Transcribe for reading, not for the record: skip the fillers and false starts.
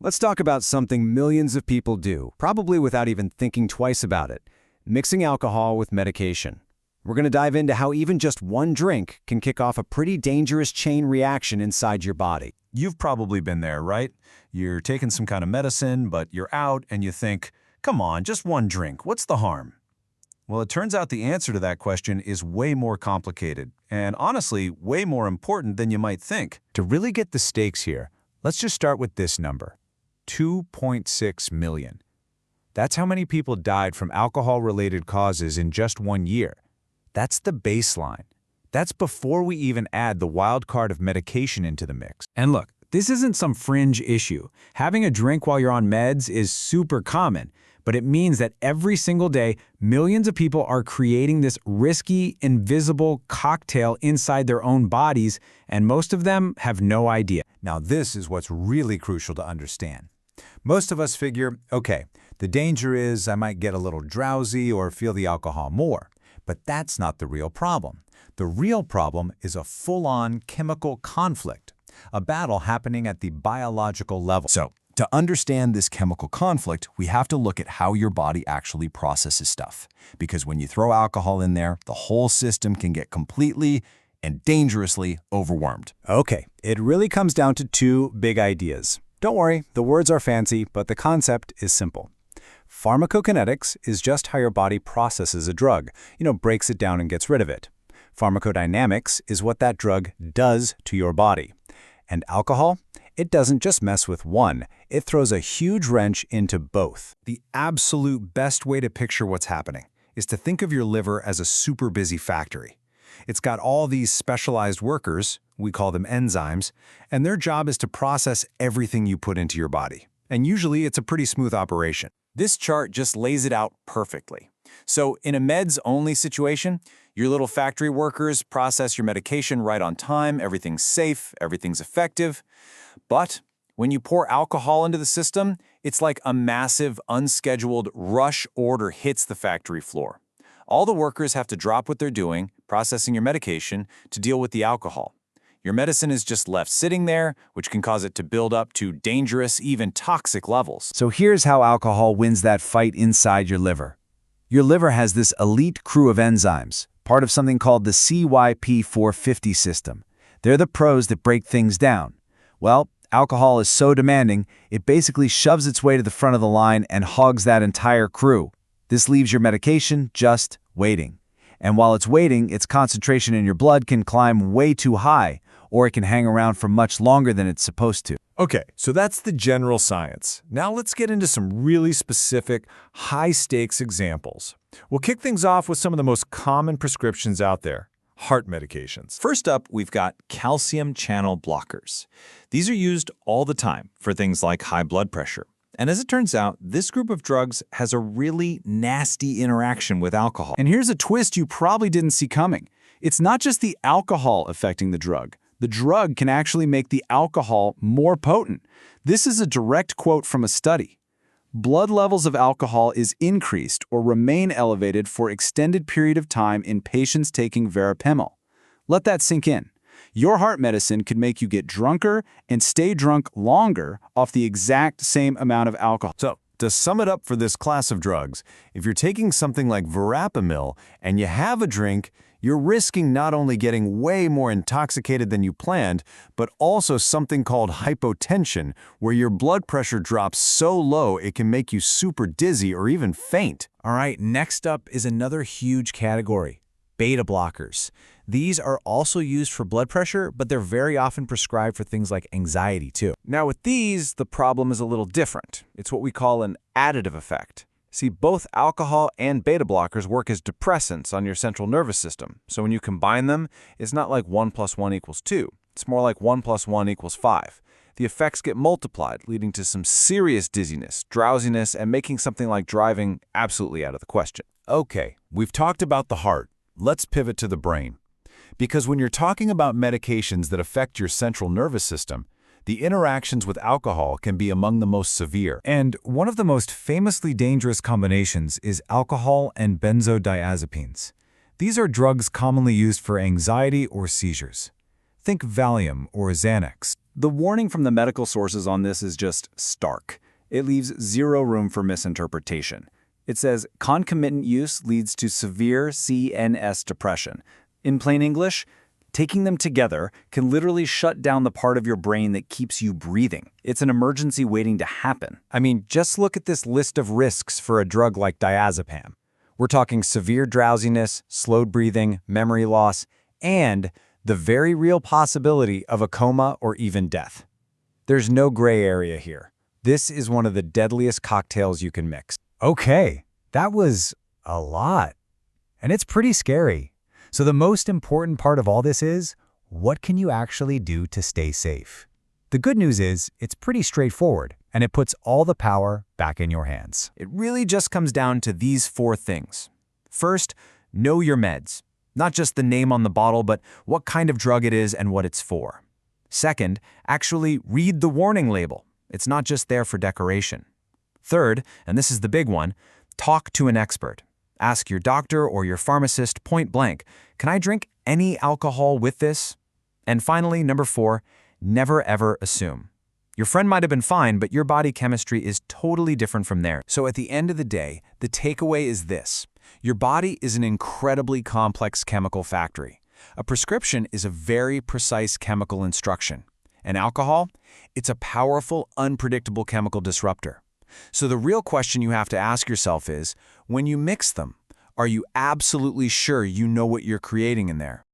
Let's talk about something millions of people do, probably without even thinking twice about it: mixing alcohol with medication. We're going to dive into how even just one drink can kick off a pretty dangerous chain reaction inside your body. You've probably been there, right? You're taking some kind of medicine, but you're out and you think, come on, just one drink, what's the harm? Well, it turns out the answer to that question is way more complicated, and honestly, way more important than you might think. To really get the stakes here, let's just start with this number: 2.6 million. That's how many people died from alcohol-related causes in just 1 year. That's the baseline. That's before we even add the wild card of medication into the mix. And look, this isn't some fringe issue. Having a drink while you're on meds is super common, but it means that every single day, millions of people are creating this risky, invisible cocktail inside their own bodies, and most of them have no idea. Now, this is what's really crucial to understand. Most of us figure, okay, the danger is I might get a little drowsy or feel the alcohol more. But that's not the real problem. The real problem is a full-on chemical conflict, a battle happening at the biological level. So, to understand this chemical conflict, we have to look at how your body actually processes stuff. Because when you throw alcohol in there, the whole system can get completely and dangerously overwhelmed. Okay, it really comes down to two big ideas. Don't worry, the words are fancy, but the concept is simple. Pharmacokinetics is just how your body processes a drug, breaks it down and gets rid of it. Pharmacodynamics is what that drug does to your body. And alcohol? It doesn't just mess with one, it throws a huge wrench into both. The absolute best way to picture what's happening is to think of your liver as a super busy factory. It's got all these specialized workers, we call them enzymes, and their job is to process everything you put into your body. And usually it's a pretty smooth operation. This chart just lays it out perfectly. So in a meds-only situation, your little factory workers process your medication right on time, everything's safe, everything's effective. But when you pour alcohol into the system, it's like a massive, unscheduled rush order hits the factory floor. All the workers have to drop what they're doing, processing your medication, to deal with the alcohol. Your medicine is just left sitting there, which can cause it to build up to dangerous, even toxic levels. So here's how alcohol wins that fight inside your liver. Your liver has this elite crew of enzymes, part of something called the CYP450 system. They're the pros that break things down. Well, alcohol is so demanding, it basically shoves its way to the front of the line and hogs that entire crew. This leaves your medication just waiting. And while it's waiting, its concentration in your blood can climb way too high, or it can hang around for much longer than it's supposed to. Okay, so that's the general science. Now let's get into some really specific, high-stakes examples. We'll kick things off with some of the most common prescriptions out there: heart medications. First up, we've got calcium channel blockers. These are used all the time for things like high blood pressure. And as it turns out, this group of drugs has a really nasty interaction with alcohol. And here's a twist you probably didn't see coming. It's not just the alcohol affecting the drug. The drug can actually make the alcohol more potent. This is a direct quote from a study. Blood levels of alcohol is increased or remain elevated for extended period of time in patients taking verapamil. Let that sink in. Your heart medicine could make you get drunker and stay drunk longer off the exact same amount of alcohol. So, to sum it up for this class of drugs, if you're taking something like verapamil and you have a drink, you're risking not only getting way more intoxicated than you planned, but also something called hypotension, where your blood pressure drops so low it can make you super dizzy or even faint. All right, next up is another huge category: beta blockers. These are also used for blood pressure, but they're very often prescribed for things like anxiety too. Now with these, the problem is a little different. It's what we call an additive effect. See, both alcohol and beta blockers work as depressants on your central nervous system. So when you combine them, it's not like 1 + 1 = 2. It's more like 1 + 1 = 5. The effects get multiplied, leading to some serious dizziness, drowsiness, and making something like driving absolutely out of the question. Okay, we've talked about the heart. Let's pivot to the brain. Because when you're talking about medications that affect your central nervous system, the interactions with alcohol can be among the most severe. And one of the most famously dangerous combinations is alcohol and benzodiazepines. These are drugs commonly used for anxiety or seizures. Think Valium or Xanax. The warning from the medical sources on this is just stark. It leaves zero room for misinterpretation. It says concomitant use leads to severe CNS depression. In plain English, taking them together can literally shut down the part of your brain that keeps you breathing. It's an emergency waiting to happen. I mean, just look at this list of risks for a drug like diazepam. We're talking severe drowsiness, slowed breathing, memory loss, and the very real possibility of a coma or even death. There's no gray area here. This is one of the deadliest cocktails you can mix. Okay, that was a lot. And it's pretty scary. So the most important part of all this is, what can you actually do to stay safe? The good news is, it's pretty straightforward, and it puts all the power back in your hands. It really just comes down to these 4 things. First, know your meds. Not just the name on the bottle, but what kind of drug it is and what it's for. Second, actually read the warning label. It's not just there for decoration. Third, and this is the big one, talk to an expert. Ask your doctor or your pharmacist point blank, can I drink any alcohol with this? And finally, number 4, never ever assume. Your friend might have been fine, but your body chemistry is totally different from theirs. So at the end of the day, the takeaway is this. Your body is an incredibly complex chemical factory. A prescription is a very precise chemical instruction. And alcohol? It's a powerful, unpredictable chemical disruptor. So the real question you have to ask yourself is, when you mix them, are you absolutely sure you know what you're creating in there?